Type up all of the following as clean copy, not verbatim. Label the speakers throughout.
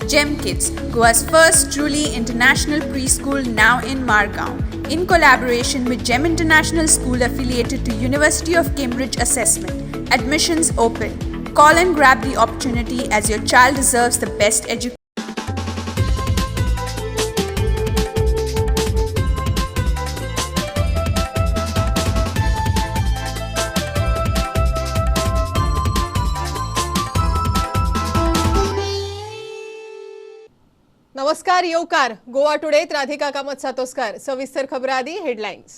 Speaker 1: GEM Kids, Goa's first truly international preschool now in Margao, in collaboration with GEM International School affiliated to University of Cambridge Assessment. Admissions open. Call and grab the opportunity as your child deserves the best education.
Speaker 2: नमस्कार येवकार गोवा टुडेत राधिका कामत सातोस्कार सविस्तर खबर आदी headlines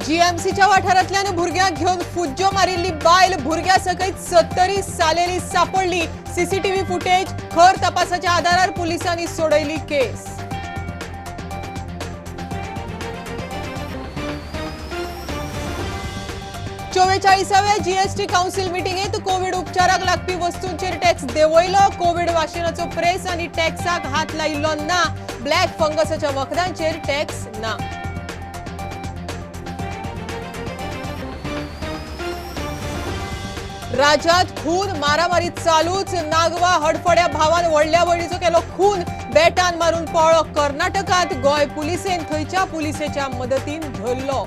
Speaker 2: जीएमसीच्या वाठारांतल्यान भुरग्यांक घेवन फुज्जो मारिल्ली बायल भुरग्या सकयत 70 सालेली सापडली सीसीटीव्ही फुटेज खर तपासाच्या आधारार पुलिसांनी सोडयली केस 44व्या जीएसटी काउन्सिल मिटिंगेत कोविड उपचाराक लागपी वस्तूंचेर टॅक्स देंवयलो कोविड वाशिनाचो प्रेस आनी टॅक्साक हात लायिल्लो ना ब्लॅक फंगसाच्या वखदांचेर टॅक्स ना राज्यात खून मारामारी चालूच नागवा हडफड्या भावान व्हडल्या भयणीचो केलो खून बेटान मारून पळो कर्नाटकात गोंय पुलिसेन थंयच्या पुलिसेच्या मदतीन धरलो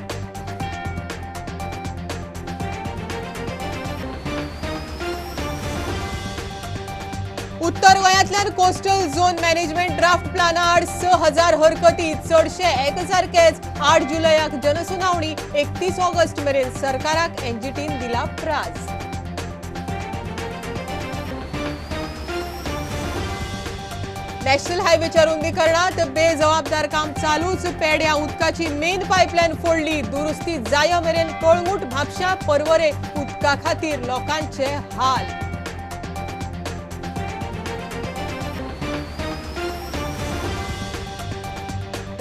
Speaker 2: उत्तर गोंयांतल्यान कोस्टल झोन मॅनेजमेंट ड्राफ्ट प्लाना आड 6000 हरकती चडशे 1000 केस 8 जुलयाक जनसुनावणी 31 ऑगस्ट मेरेन सरकाराक एनजीटीन दिला प्राज नॅशनल हायवेच्या रुंदीकरणात बेजबाबदार काम चालूच पेड्या उदकाची मेन पायपलायन फोडली दुरुस्ती जाय मेरेन कळंगूट म्हापशा परवरे उदका खातीर लोकांचे हाल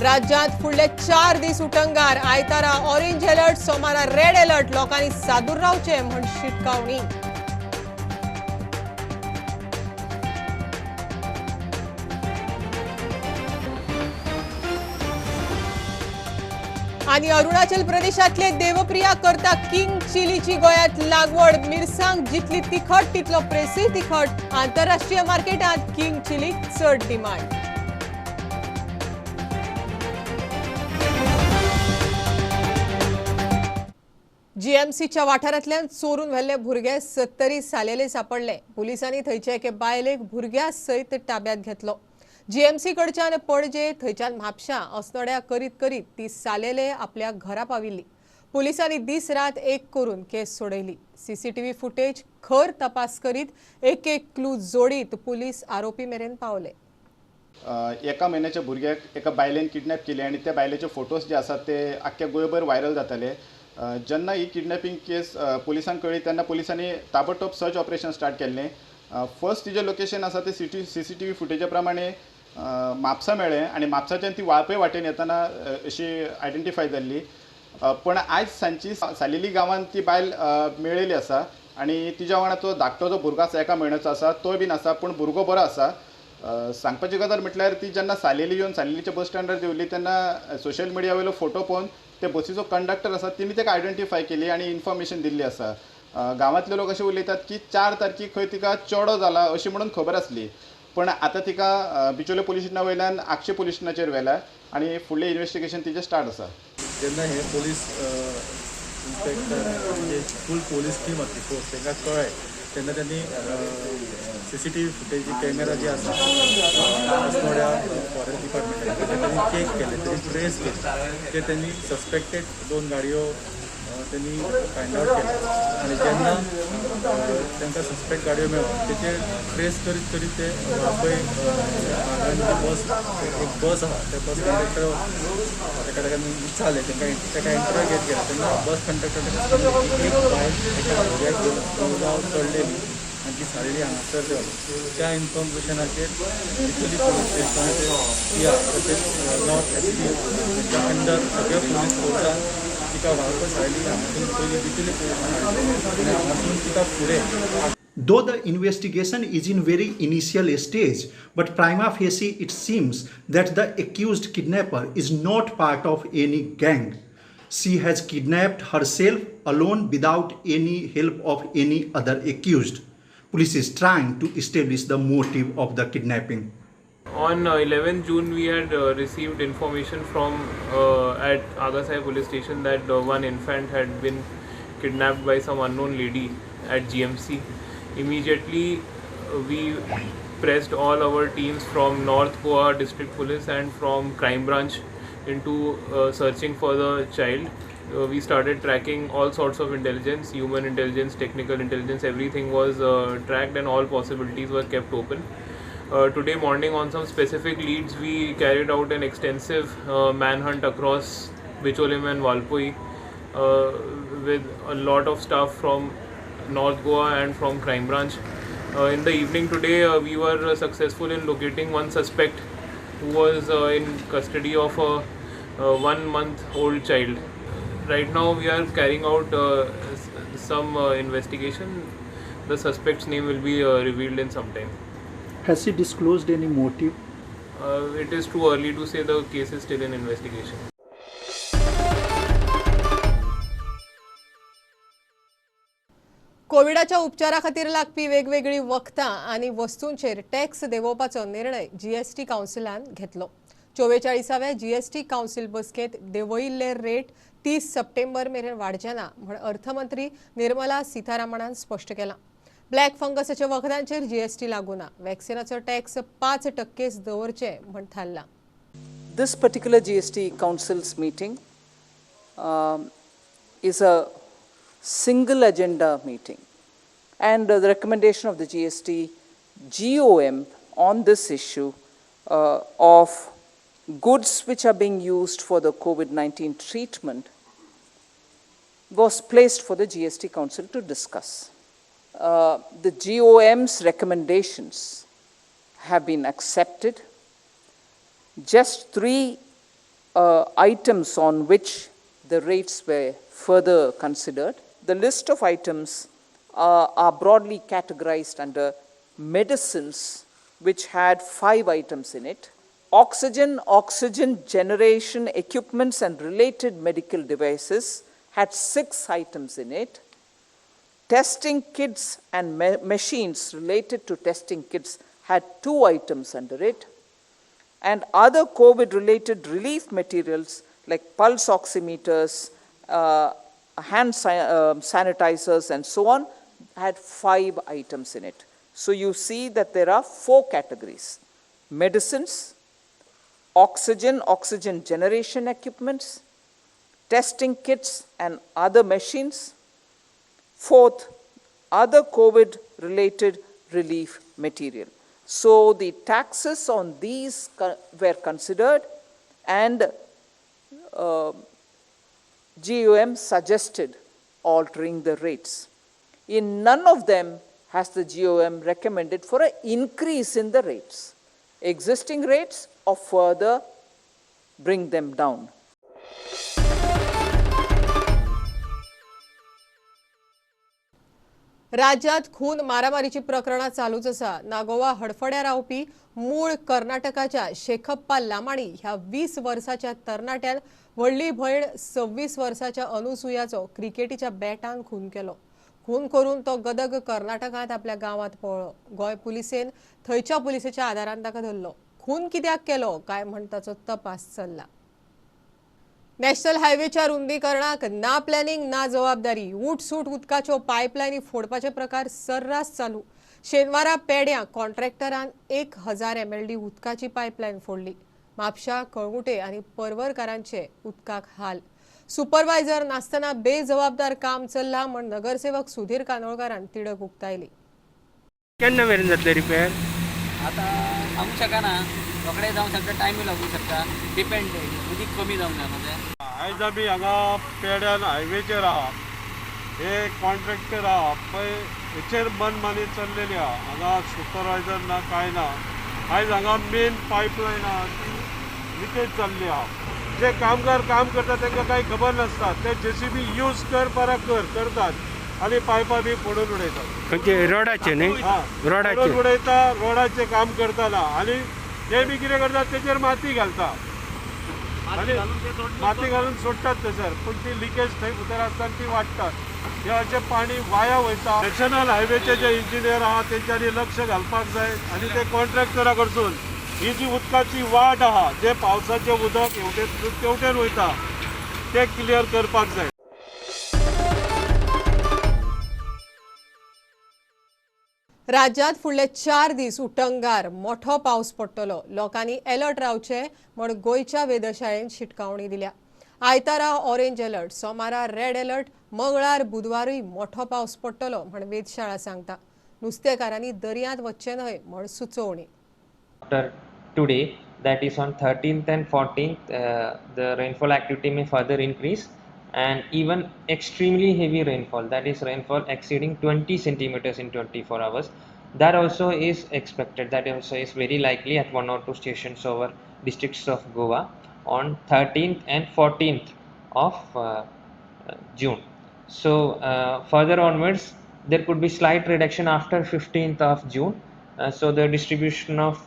Speaker 2: राज्यात फुडले 4 दीस उटंगार आयतारा ऑरेंज अलर्ट सोमारा रेड अलर्ट लोकांनी सादूर रावचे म्हण शिटकावणी आणि अरुणाचल प्रदेशातले देवप्रिया करता किंग चिलीची गोयात लागवड मिरसांग जितली तिखट तितलो प्रेसय तिखट आंतरराष्ट्रीय मार्केटात किंग चिलीक चड डिमांड जीएमसीच्या वाठारांतल्यान चोरून व्हेल्ले भुरगे 70 सालेले सापडले पुलिसांनी थंयचे एके बायलेक भुरग्या सयत ताब्यात घेतलो जीएमसी कडच्यान पणजे थंयच्यान म्हापशा असनोड्या करीत करीत ती सालेले आपल्या घरा पाविल्ली पुलिसांनी दीस रात एक करून केस सोडयली सीसीटीव्ही फुटेज खर तपास करीत एक क्लू जोडीत पुलीस आरोपी मेरेन पावले
Speaker 3: एका महिन्याच्या भुरग्याक एका बायलेन किडनॅप केले आणि त्या बायलेचे फोटोज जे आसात ते आख्ख्या गोंयभर व्हायरल जाताले जेन्ना ही किडनॅपिंग केस पुलिसांक कळ्ळी तेन्ना पुलिसांनी ताबडतोब सर्च ऑपरेशन स्टार्ट केल्लें फर्स्ट तिजें लोकेशन आसा ते सीसीटीव्ही फुटेजा प्रमाणे म्हापसा मेळ्ळें आनी म्हापसाच्यान ती वाळपय वाटेन येताना अशी आयडेंटिफाय जाल्ली पण आयज सांजची सालेली गांवांत ती बायल मेळ्ळेली आसा आनी तिच्या वांगडा तो धाकटो जो भुरगो आसा एका म्हयन्याचो आसा तो बीन आसा पूण भुरगो बरो आसा सांगपाची गजाल म्हटल्यार ती जेन्ना सालेली येवन सालेलीच्या बस स्टँडार देवली तेन्ना सोशल मिडिया वयलो फोटो पळोवन ते बसीचो कंडक्टर आसा तिणी ताका आयडेंटिफाय केली आनी इन्फॉर्मेशन दिल्ली आसा गांवांतले लोक अशें उलयतात की 4 तारखेक खंय तिका चोडो जाला अशी म्हणून खबर आसली पण आतां तिका बिचोले पुलीस स्टेशना वयल्यान आक्षे पुलीस स्टेशनाचेर व्हेला आनी फुडलें इन्व्हेस्टिगेशन तिचें स्टार्ट आसा
Speaker 4: जेन्ना हे पुलीस इन्स्पेक्टर फूल पुलीस टीम आसली फोर्स तांकां कळ्ळें तेन्ना त्यांनी सीसीटीव्ही फुटेज कॅमेरा जे आसा असनोड्या फॉरेस्ट डिपार्टमेंटान त्यांनी चेक केले त्यांनी ट्रेस केले ते त्यांनी सस्पेक्टेड 2 गाडयो त्यांनी फायंड आउट केले आणि जेन्ना तांकां सस्पेक्ट गाडयो मेळ्ळ्यो तेचे ट्रेस करीत करीत ते वापय बस एक बस आसा त्या बस कंडक्टर एका ठिकाणी विचारले ताका इंटरोगेट केला तेन्ना बस कंडक्टर एक बायल एका भुरग्याक घेवन चडलेली आनी ती सालेली हांगासर देवली त्या इन्फॉर्मेशनाचेर बिचोली पुलीस स्टेशनाचेर या तशेंच नॉर्थ एसपी हांच्या अंडर सगळ्या पुलीस फोर्सान तिका वाळपय सालेली हांगासून पयलीं बिचोली पुलिसान आनी हांगासून तिका फुडें
Speaker 5: Though the investigation is in very initial stage, but prima facie it seems that the accused kidnapper is not part of any gang. She has kidnapped herself alone without any help of any other accused. police is trying to establish the motive of the kidnapping.
Speaker 6: On 11th June, we had received information from at Agasai police station that one infant had been kidnapped by some unknown lady at GMC. Immediately, we pressed all our teams from North Goa District Police and from Crime Branch into searching for the child. We started tracking all sorts of intelligence, human intelligence, technical intelligence, everything was tracked and all possibilities were kept open. Today morning, on some specific leads, we carried out an extensive manhunt across Bicholim and Valpoi with a lot of staff from North Goa and from Crime Branch. In the evening today, we were successful in locating one suspect who was in custody of a 1-month-old child. Right now, we are carrying out some investigation. The suspect's name will be revealed in some time.
Speaker 5: Has he disclosed any motive?
Speaker 6: It is too early to say. The case is still in investigation.
Speaker 2: कोविडाच्या उपचारा खातीर लागपी वेगवेगळी वखदां आनी वस्तूंचेर tax देंवोवपाचो निर्णय GST कावन्सिलान घेतलो. 44व्या GST council बसकेंत देंवयिल्ले rate 30 September मेरेन वाडचे ना म्हण अर्थमंत्री निर्मला सीतारामणान स्पश्ट केलां. ब्लॅक फंगसाच्या वखदांचेर जीएसटी लागू ना. वॅक्सिनाचो टॅक्स 5% दवरचे म्हण थारला.
Speaker 7: This particular GST Council's meeting is a single agenda meeting, and the recommendation of the GST GOM on this issue of goods which are being used for the COVID-19 treatment was placed for the GST Council to discuss. The GOM's recommendations have been accepted. Just 3 items on which the rates were further considered. The list of items are broadly categorized under medicines, which had 5 items in it. Oxygen generation equipments and related medical devices had 6 items in it. Testing kits and machines related to testing kits had 2 items under it. And other COVID-related relief materials like pulse oximeters, hand sanitizers and so on had 5 items in it. So you see that there are 4 categories: medicines, oxygen generation equipments, testing kits and other machines. 4th, other COVID-related relief material. So the taxes on these were considered, and GOM suggested altering the rates. In none of them has the GOM recommended for an increase in the rates. Existing rates or further bring them down.
Speaker 2: राज्यात खून मारामारीची प्रकरणां चालूच आसा. नागोवा हडफड्या रावपी मूळ कर्नाटकाच्या शेखप्पा लामाणी ह्या 20 वर्साच्या तरणाट्यान व्हडली भयण 26 वर्साच्या अनुसुयाचो क्रिकेटीच्या बॅटान खून केलो. खून करून तो गदग कर्नाटकांत आपल्या गांवांत पळलो. गोंय पुलिसेन थंयच्या पुलिसेच्या आदारान ताका धरलो. खून कित्याक केलो काय म्हण ताचो तपास चल्ला. नॅशनल हायवेच्या रुंदीकरणाक ना प्लॅनिंग ना जबाबदारी. उठसूट उदकाच्यो पायपलायनी फोडपाचे प्रकार सर्रास चालू. शेनवारा पेड्यां कॉन्ट्रॅक्टरान 1000 MLD उदकाची पायपलायन फोडली. म्हापशा, कळंगुटे आनी परवरकारांचे उदकाक हाल. सुपरवायझर नासतना बेजबाबदार काम चल्लां म्हण नगरसेवक सुधीर कानोळकारान तिडक उक्तायली.
Speaker 8: केन्ना मेरेन जातले रिपेर?
Speaker 9: आता सांगू शकना, रोखडे जावंक शकता, टायमूय लागू शकता, डिपेंड उदीक कमी जावंक जाय मरे.
Speaker 10: आयज आमी हांगा पेड्यान हायवेचेर आहा, हे कॉन्ट्रॅक्टर आहा पळय हेचेर मनमानी चल्लेली आहा. हांगा सुपरवायझर ना कांय ना. आयज हांगा मेन पायपलायन आहा ती लिकेज चल्ली आहा. जे कामगार काम करतात तांकां कांय खबर नासता. ते JCB यूज करतात आनी पायपां बी फोडून उडयतात.
Speaker 8: खंयचे रोडाचे न्ही?
Speaker 10: रोडाचे उडयता, रोडाचे काम करताना आनी ते बी कितें करतात तेचेर माती घालता. आणि माती घालून सोडटात थंयसर, पूण ती लिकेज थंय भितर आसता ती वाडटात. हे अशें पाणी वाया वयता. नॅशनल हायवेचे जे इंजिनियर आहा तेंच्यांनी लक्ष घालपाक जाय आनी ते कॉन्ट्रॅक्टरा कडसून ही जी उदकाची वाट आहा, जे पावसाचें उदक तेवटेन वयता ते क्लियर करपाक जाय.
Speaker 2: राज्यांत फुडले 4 दीस उटंगार मोठो पावस पडटलो. लोकांनी अलर्ट रावचे म्हूण गोंयच्या वेधशाळेन शिटकावणी दिल्या. आयतारा ऑरेंज अलर्ट, सोमारा रेड अलर्ट, मंगळार बुधवारूय मोठो पावस पडटलो म्हूण वेधशाळा सांगता. नुस्तेकारांनी दर्यांत वचचे न्हय म्हूण सुचोवणी.
Speaker 11: After today, that is on 13th and 14th, the rainfall activity may further increase, and even extremely heavy rainfall, that is rainfall exceeding 20 centimeters in 24 hours, that also is expected. That also is very likely at 1 or 2 stations over districts of Goa on 13th and 14th of June. So further onwards, there could be slight reduction after 15th of June. So the distribution of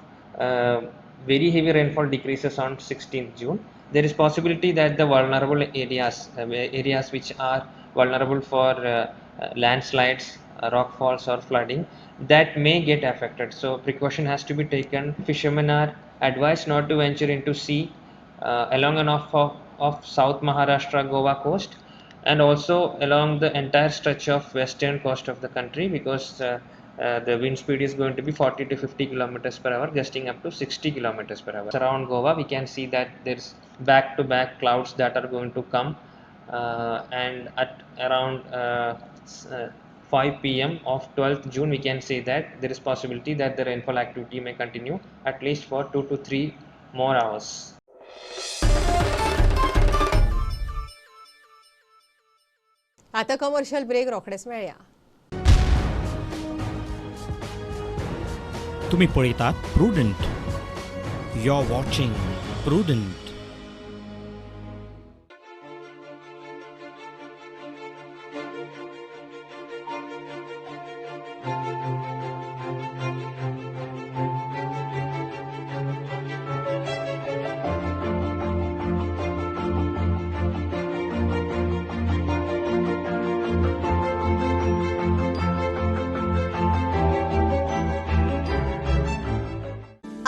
Speaker 11: very heavy rainfall decreases on 16th June. There is possibility that the vulnerable areas which are vulnerable for landslides, rockfalls or flooding, that may get affected. So precaution has to be taken. Fishermen are advised not to venture into sea along and off of South Maharashtra Goa coast, and also along the entire stretch of western coast of the country, because the wind speed is going to be 40 to 50 kilometers per hour, gusting up to 60 kilometers per hour. Around Goa, we can see that there's back-to-back clouds that are going to come, and at around 5 p.m. of 12th June, we can say that there is possibility that the rainfall activity may continue at least for 2 to 3 more hours.
Speaker 2: आता commercial break रोखडेच मेळया.
Speaker 12: तुम्ही पळयतात Prudent. You are watching Prudent.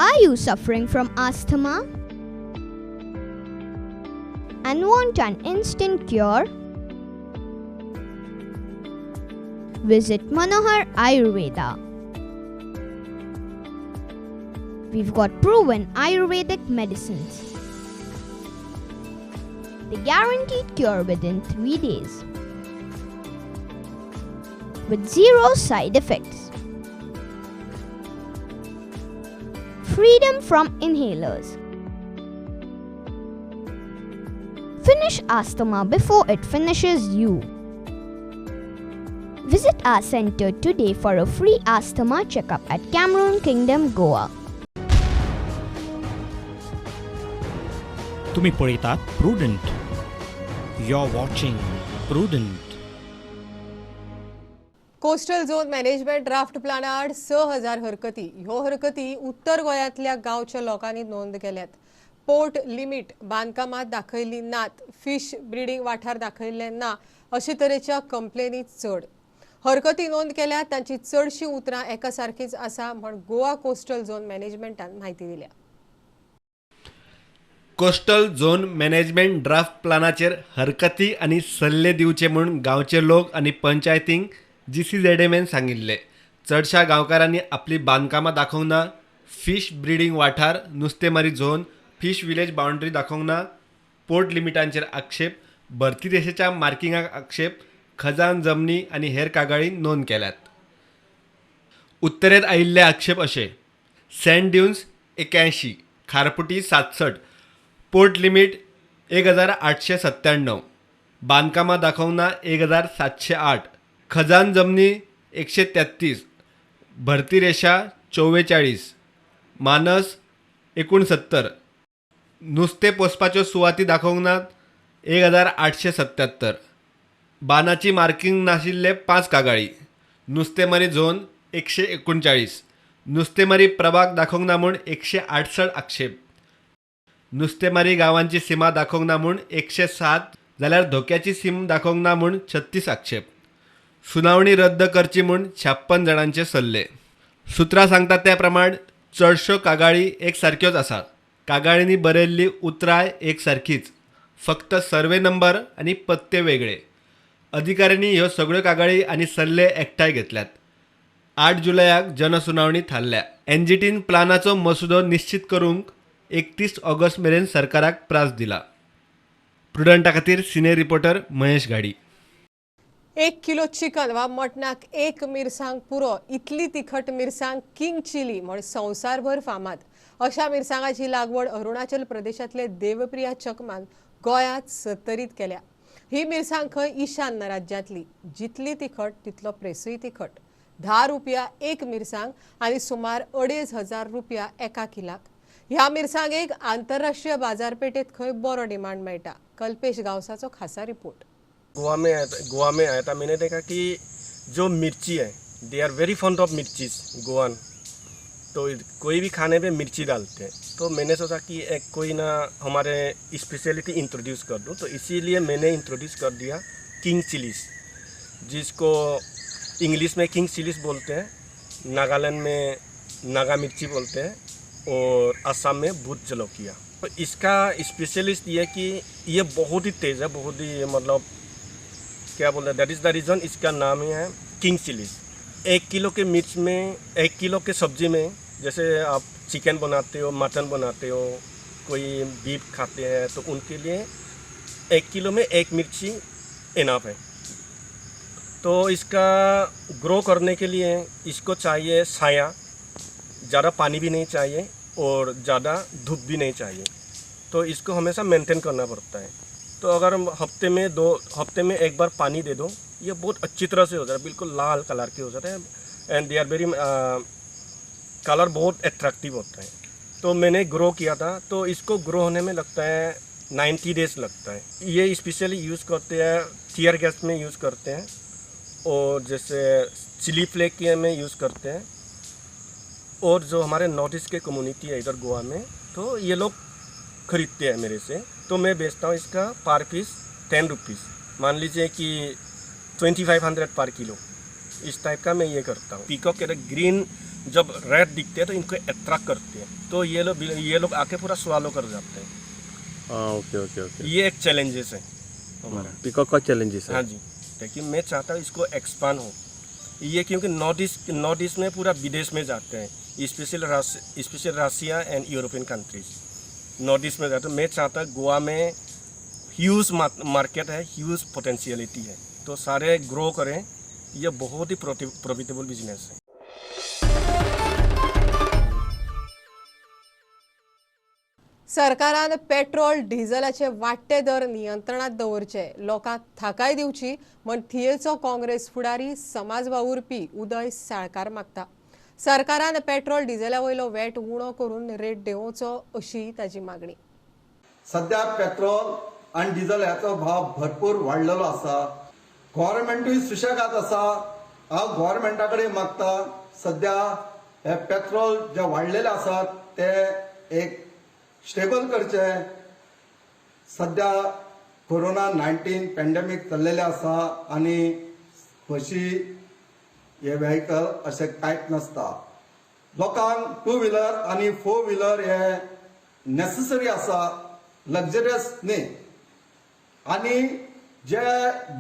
Speaker 13: Are you suffering from asthma and want an instant cure? Visit Manohar Ayurveda. We've got proven Ayurvedic medicines. The guaranteed cure within 3 days with 0 side effects. Freedom from inhalers. Finish asthma before it finishes you. Visit our center today for a free asthma checkup at Cameron Kingdom, Goa.
Speaker 12: तुम्ही पळयतात Prudent. You are watching Prudent.
Speaker 2: Coastal zone management draft प्लाना आड 6,000 हरकती. ह्यो हरकती उत्तर गोंयांतल्या गांवच्या लोकांनी नोंद केल्यात. पोर्ट लिमीट बांदकामात दाखयल्ली नात, फिश ब्रिडींग वाठार दाखयल्ले ना, अशे तरेच्या कंप्लेनी चड. हरकती नोंद केल्यात तांची चडशी उतरां एका सारखीच आसा म्हण गोवा कोस्टल झोन मॅनेजमेंटान म्हायती दिल्या.
Speaker 14: कोस्टल झोन मॅनेजमेंट ड्राफ्ट प्लानाचेर हरकती आनी सल्ले दिवचे म्हूण गांवचे लोक आनी पंचायतींक GCZMN सांगिल्ले. चडशा गांवकारांनी आपली बांदकामां दाखोवंक ना, फिश ब्रिडींग वाठार, नुस्तेमारी झोन, फिश विलेज बाउंड्री दाखोवंक ना, पोर्ट लिमिटांचेर आक्षेप, भरती रेशेच्या मार्किंगाक आक्षेप, खजान जमनी आनी हेर कागाळी नोंद केल्यात. उत्तरेंत आयिल्ले आक्षेप अशे: सँड ड्युन्स 81, खारपुटी 67, पोर्ट लिमीट 1897, बांदकामां दाखोवंक ना 1708, खजान जमनी 133, भरती रेषा 44, मानस 69, नुस्तें पोसपाच्यो सुवाती दाखोवंक नात 1877, बानाची मार्किंग नाशिल्ले 5 कागाळी, नुस्तेमारी झोन 139, नुस्तेमारी प्रभाग दाखोवंक ना म्हूण 168 आक्षेप, नुस्तेमारी गांवांची सीमा दाखोवंक ना म्हूण 107 जाल्यार धोक्याची सीम दाखोवंक ना म्हूण 36 आक्षेप. सुनावणी रद्द करची म्हूण 56 जाणांचे सल्ले. सुत्रां सांगतात त्या प्रमाण चडश्यो कागाळी एक सारक्योच आसात. कागाळींनी बरयल्ली उतराय एक सारकीच, फक्त सर्वे नंबर आनी पत्ते वेगळे. अधिकाऱ्यांनी ह्यो सगळ्यो कागाळी आनी सल्ले एकठांय घेतल्यात. 8 जुलयाक जनसुनावणी थारल्या. एनजीटीन प्लानाचो मसुदो निश्चित करूंक 31 ऑगस्ट मेरेन सरकाराक प्रास दिला. प्रुडंटा खातीर सिने रिपोर्टर महेश गाडी.
Speaker 2: 1 किलो चिकन वा मटणाक 1 मिरसांग पुरो इतली तिखट मिरसांग किंग चिली म्हण संवसारभर फामाद. अशा मिरसांगाची लागवड अरुणाचल प्रदेशांतले देवप्रिया चकमान गोंयांत 70त केल्या. ही मिरसांग खंय ईशान्य राज्यांतली. जितली तिखट तितलो प्रेसूय तिखट. 10 रुपया 1 मिरसांग आनी सुमार 2,500 रुपया एका किलाक. ह्या मिरसांगेक आंतरराष्ट्रीय बाजारपेठेत खंय बरो डिमांड मेळटा. कल्पेश गावसाचो खासा रिपोर्ट.
Speaker 15: गोवा में आया था, मैंने देखा कि जो मिर्ची है, they are very fond of mirchis Goan. तो कोई भी खाने पे मिर्ची डालते हैं. तो मैंने सोचा कि एक कोई ना हमारे स्पेशलिटी इंट्रोड्यूस कर दूं. तो इसीलिए मैंने इंट्रोड्यूस कर दिया किंग चिलीज, जिसको इंग्लिश में किंग चिलीज बोलते हैं, नागालैंड में नागा मिर्ची बोलते हैं और असम में भूत जलोकिया. तो इसका स्पेशलिस्ट ये कि ये बहुत ही तेज़ है, बहुत ही मतलब क्या बोलते हैं, दैट इज़ द रीज़न इसका नाम ही है किंग चिलीज. 1 किलो के मिर्च में, 1 किलो के सब्जी में, जैसे आप चिकन बनाते हो, मटन बनाते हो, कोई बीफ खाते हैं, तो उनके लिए 1 किलो में 1 मिर्ची इनफ है. तो इसका ग्रो करने के लिए इसको चाहिए छाया, ज़्यादा पानी भी नहीं चाहिए और ज़्यादा धूप भी नहीं चाहिए. तो इसको हमेशा मेंटेन करना पड़ता है. तो अगर हम हफ्ते में एक बार पानी दे दो, ये बहुत अच्छी तरह से हो जाता है, बिल्कुल लाल कलर के हो जाते हैं. And they are very colour बहुत अट्रैक्टिव होता है. तो मैंने ग्रो किया था, तो इसको ग्रो होने में लगता है 90 डेज लगता है. ये स्पेशली यूज़ करते हैं, टीयर गैस में यूज़ करते हैं, और जैसे चिली फ्लेक में यूज़ करते हैं. और जो हमारे नॉर्थ ईस्ट के कम्युनिटी है इधर गोवा में, तो ये लोग खरीदते हैं मेरे से. तो मैं बेचता हूँ इसका पर पीस 10 रुपीज़. मान लीजिए कि 2500 पर किलो, इस टाइप का मैं ये करता हूँ. पीकॉक के ग्रीन जब रेड दिखते हैं तो इनको अट्रैक्ट करते हैं, तो ये लोग आके पूरा स्वालो कर जाते हैं.
Speaker 16: ओके.
Speaker 15: ये एक चैलेंजेस है हमारा.
Speaker 16: पीकॉक का चैलेंजेस है.
Speaker 15: हाँ जी. लेकिन मैं चाहता हूँ इसको एक्सपांड हो ये, क्योंकि नॉर्थ ईस्ट में पूरा विदेश में जाते हैं, special Russia end European countries north east में जाते हैं. मैं चाहता हूँ गोवा में ह्यूज मार्केट है, ह्यूज पोटेंशियलिटी है, तो सारे ग्रो करें. ये बहुत ही प्रॉफिटेबल बिजनेस है.
Speaker 2: सरकारान पेट्रोल डिझेलाचे वाडटे दर नियंत्रणात दवरचे, लोकांक थाकाय दिवची म्हण थियेचो काँग्रेस फुडारी समाज वावुरपी उदय साळकार मागता. सरकारान पेट्रोल डिझेला वयलो वॅट उणो करून रेट देंवोचो अशी ताची मागणी.
Speaker 17: सध्या पेट्रोल आणि डिझेल ह्याचो भाव भरपूर वाडलेलो आसा. गव्हर्नमेंटूय सुशेगाद आसा. हांव गव्हर्नमेंटा कडेन मागता, सध्या हे पेट्रोल जे वाडलेले आसात ते एक स्टेबल करचे. सध्या कोरोना-19 पॅन्डेमिक चल्लेले आसा आनी खंयची हे व्हेकल अशें कांयच नसता. लोकांक 2 व्हिलर आनी 4 व्हिलर हे नेसेसरी आसा, लक्झरियस न्ही. आनी जे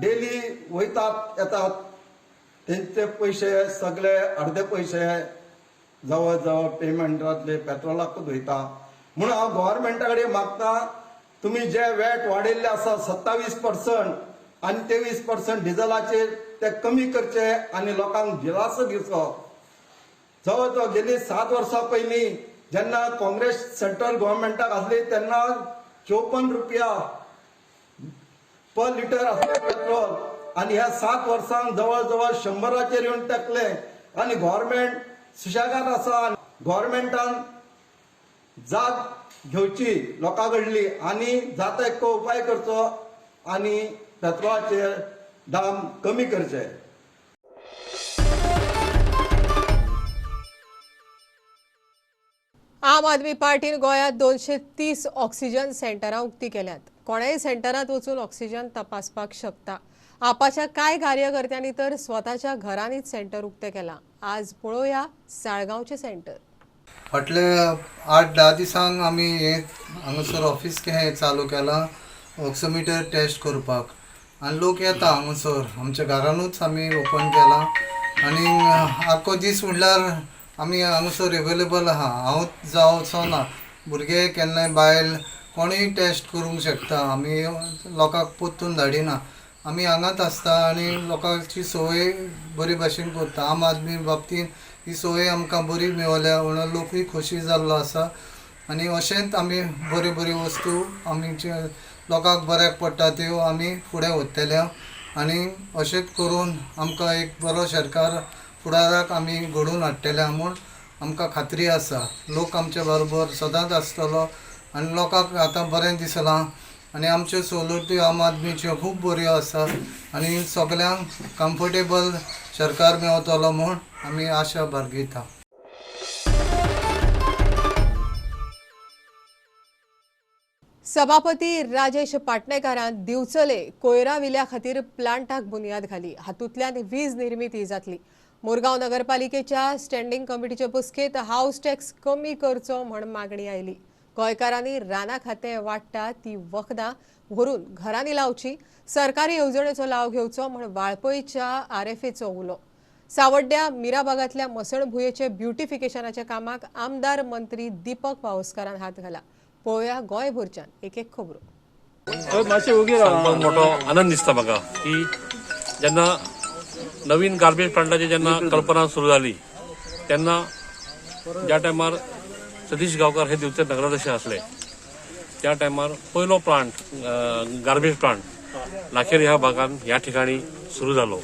Speaker 17: डेली वयतात येतात तेंचे पयशे सगळे अर्धे पयशे जवळ जवळ पेमेंटातले पेट्रोलाकूच वयता. म्हणून हांव गव्हर्नमेंटा कडेन मागता, तुमी जे वॅट वाडयल्ले आसा 27% आनी 23% डिझेलाचेर ते कमी करचे आनी लोकांक दिलासो दिवचो. जवळ जवळ गेली 7 वर्सां पयलीं जेन्ना काँग्रेस सेंट्रल गव्हर्नमेंटाक आसली तेन्ना 54 रुपया पर लिटर आसले पेट्रोल, आनी ह्या 7 वर्सांक जवळ जवळ 100चेर येवन टेकले. आनी गव्हर्नमेंट सुशेगाद आसा. गव्हर्नमेंटान जाग घेवची लोकां कडली आनी जाता एकको उपाय करचो आनी पेट्रोलाचे दाम कमी करचे.
Speaker 2: आम आदमी पार्टीन गोंयांत 230 ऑक्सिजन सेंटरां उक्ती केल्यात. कोणाय सेंटरांत वचून ऑक्सिजन तपासपाक शकता. आपाच्या कांय कार्यकर्त्यांनी तर स्वताच्या घरांनीच सेंटर उक्तें केलां. आज पळोवया साळगांवचें सेंटर.
Speaker 16: फाटले 8-10 दिसांक आमी हांगासर ऑफिस चालू केलां ऑक्सिमीटर टेस्ट करपाक आनी लोक येता हांगासर. आमच्या घरानूच आमी ओपन केलां आनी आख्खो दीस म्हणल्यार आमी हांगासर एवेलेबल आहा. हांवूच जावचो ना, भुरगे केन्नाय बायल कोणूय टेस्ट करूंक शकता. आमी लोकांक पोत्तून धाडिना, आमी हांगाच आसता आनी लोकांची सोय बरे भाशेन करता. आम आदमी बाबतींत ही सोय आमकां बरी मेवल्या म्हणून लोकूय खोशी जाल्लो आसा आनी अशेंच आमी बऱ्यो बऱ्यो वस्तू आमचे लोकांक बऱ्याक पडटा त्यो आमी फुडें व्हरतले आनी अशेंच करून आमकां एक बरो सरकार फुडाराक आमी घडोवन हाडटले म्हूण आमकां खात्री आसा. लोक आमच्या बरोबर सदांच आसतलो आनी लोकांक आतां बरें दिसलां आनी आमच्यो सवलती आम आदमीच्यो खूब बऱ्यो आसा आनी सगल्यांक कम्फर्टेबल सरकार मेवतलो म्हूण आमी आशा बाळगिता.
Speaker 2: सभापती राजेश पाटणेकारान दिवचले कोयरा विल्या खातीर प्लांटाक बुनयाद घाली. हातूंतल्यान वीज निर्मिती जातली. मुरगांव नगरपालिकेच्या स्टँडिंग कमिटीचे बसकेंत हाऊस टॅक्स कमी करचो म्हण मागणी आयली. गोंयकारांनी रानां खातें वाडटा ती वखदां व्हरून घरांनी लावची, सरकारी येवजणेचो लाव घेवचो म्हण वाळपयच्या RFAचो उलो. सावड्ड्या मिराबागांतल्या मसणभुंयेचे ब्युटिफिकेशनाच्या कामाक आमदार मंत्री दीपक पावसकारान हात घाला. पळोवया गोंयभरच्यान एक खबरो.
Speaker 18: सांगपाक मोठो आनंद दिसता म्हाका की जेन्ना नवीन गार्बेज प्लांटाची जेन्ना कल्पना सुरू जाली तेन्ना ज्या टायमार सतीश गांवकार हे दिवचे नगराध्यक्ष आसले त्या टायमार पयलो प्लांट गार्बेज प्लांट लाखेर ह्या भागान ह्या ठिकाणी सुरू जालो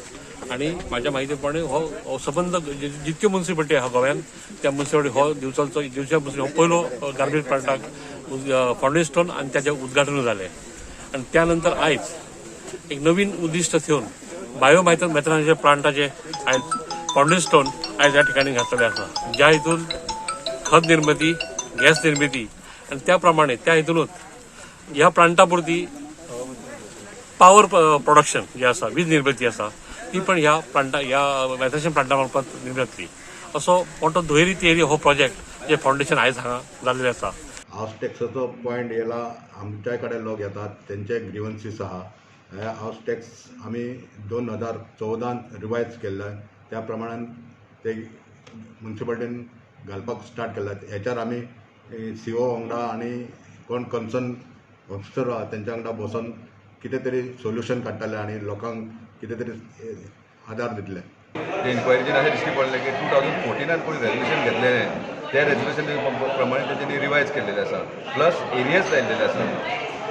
Speaker 18: आणि माझ्या माहिती प्रमाणे हो संबंध जितक्यो म्युनिसिपालिटी आहा गोव्यात त्या म्युनिसिपालिटी हो दिवच्या पयलो गार्बेज प्लांटाक फाउंडेशन स्टोन आणि त्याचे उद्घाटन झाले आणि त्यानंतर आयज एक नवीन उद्दिष्ट ठेवून बायोमेथेनॉलच्या प्लांटाचे आयज फाउंडेशन स्टोन आयज ह्या ठिकाणी घातलेले आसा, ज्या हितून खत निर्मिती, गॅस निर्मिती आणि त्याप्रमाणे त्या हितूनच ह्या प्लांटा पुरती पॉवर प्रोडक्शन जे आसा, वीज निर्मिती आसा ती पण ह्या प्लांटा ह्या मॅथेशन प्लांटा मार्फत निर्मित जातली. असो मोठो दुहेरी तिहेरी हो प्रोजेक्ट जे फाउंडेशन आयज हांगा जाल्लें आसा.
Speaker 19: हाऊस टॅक्साचो पॉयंट येला आमच्या कडेन लोक येतात तेंचे ग्रीवन्सीस आहा. हे हाऊस टॅक्स आमी 2014 रिवायज केल्ले, त्या प्रमाणान ते म्युनिसिपालिटीन घालपाक स्टार्ट केला. हेच्यार आमी CO वांगडा आनी कोण कन्सर्न ऑफिसर आहा तेंच्या वांगडा बसून कितें तरी सोल्युशन काडटले आनी लोकांक कितें तरी आदार दितले.
Speaker 20: इन्क्वायरीचेर अशें दिश्टी पडलें की 2014 कोणी रेजोल्युशन घेतलेलें त्या रेजोल्युशन प्रमाणे तेंच्यांनी रिवायज केल्लेलें आसा, प्लस एरियाज लायिल्लेले आसा.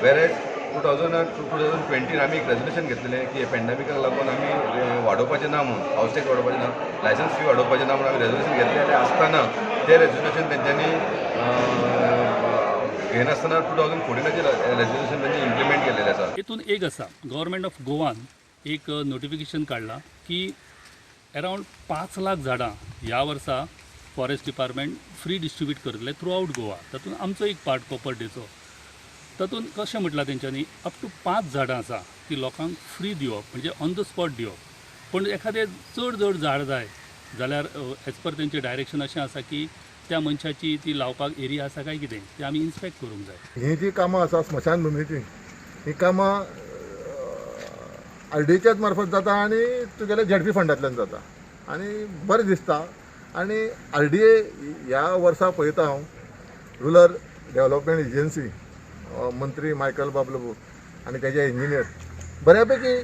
Speaker 20: वेरेज 2020 आमी एक रेजोल्युशन घेतलेलें की पॅन्डेमिकाक लागून आमी वाडोवपाचें ना म्हणून, हाऊस टॅक्स वाडोवपाचें ना, लायसन्स फी वाडोवपाचें ना म्हणून आमी रेजोल्युशन घेतलेलें आसतना तें रेजोल्युशन तेंच्यांनी घेनासतना 2014चे रेजोल्युशन तेंच्यांनी इम्प्लिमेंट केल्लेलें आसा.
Speaker 21: हितून एक आसा, गव्हर्मेंट ऑफ गोवान एक नोटिफिकेशन काडलां की अरावंड 5 लाख झाडां ह्या वर्सा फॉरेस्ट डिपार्टमेंट फ्री डिस्ट्रीब्यूट करतले थ्रू आउट गोवा. तातूंत आमचो एक पार्ट कॉपर्टीचो. तातूंत कशें म्हटलां तेंच्यांनी अप टू 5 झाडां आसा ती लोकांक फ्री दिवप, म्हणजे ऑन द स्पॉट दिवप. पूण एखादें चड जड झाड जाय जाल्यार एज पर तेंचें डायरेक्शन अशें आसा की त्या मनशाची ती लावपाक एरिया आसा काय कितें तें आमी इन्स्पेक्ट करूंक जाय.
Speaker 22: ही जी कामां आसा स्मशान भुमीची, ही कामां RDAच्याच मार्फत जाता आनी तुगेल्या ZP फंडांतल्यान जाता आनी बरें दिसता. आनी RDA ह्या वर्सा पळयता हांव रुरल डेव्हलपमेंट एजन्सी मंत्री मायकल बाबलू आनी तेजे इंजिनियर बऱ्यापैकी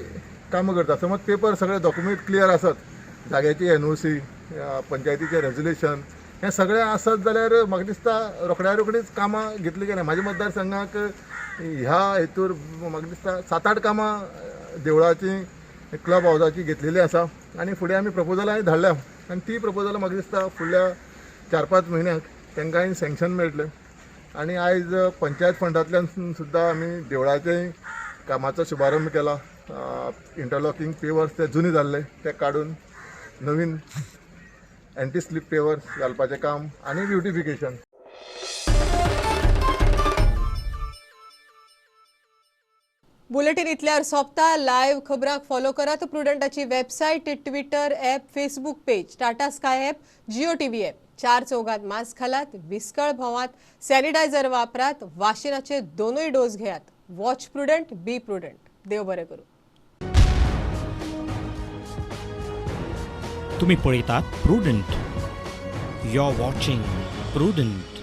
Speaker 22: कामां करता. समज पेपर सगळे डॉक्युमेंट क्लियर आसत, जाग्याची NOC, पंचायतीचें रेजोल्युशन हें सगळें आसत जाल्यार म्हाका दिसता रोखडीच कामां घेतली गेल्या. म्हाज्या मतदारसंघाक ह्या हेतूर म्हाका दिसता 7-8 कामां देवळाची, क्लब हावजाची घेतलेली आसा आनी फुडें आमी प्रपोजलांय धाडल्या आनी ती प्रपोजलां म्हाका दिसता फुडल्या 4-5 म्हयन्याक तांकांय सँक्शन मेळटलें. आनी आयज पंचायत फंडांतल्यान सुद्दां आमी देवळाचेय कामाचो शुभारंभ केला. इंटरलॉकिंग पेवर्स ते जुने जाल्ले ते काडून नवीन एंटी स्लीप पेवर्स घालपाचें काम आनी ब्युटिफिकेशन.
Speaker 2: बुलेटिन इतल्यार सोंपता. लायव्ह खबरांक फॉलो करात. प्रुडंटाची website, Twitter app, Facebook page, Tata Sky app, Jio TV app. 4 चौघात मास्क घालात, विस्कळ भोंवात, सॅनिटायझर वापरात, वाशिनाचे 2 डोस घेयात. Watch Prudent, be prudent. देव बरें करूं.
Speaker 12: तुम्ही पळयतात Prudent. You are watching prudent.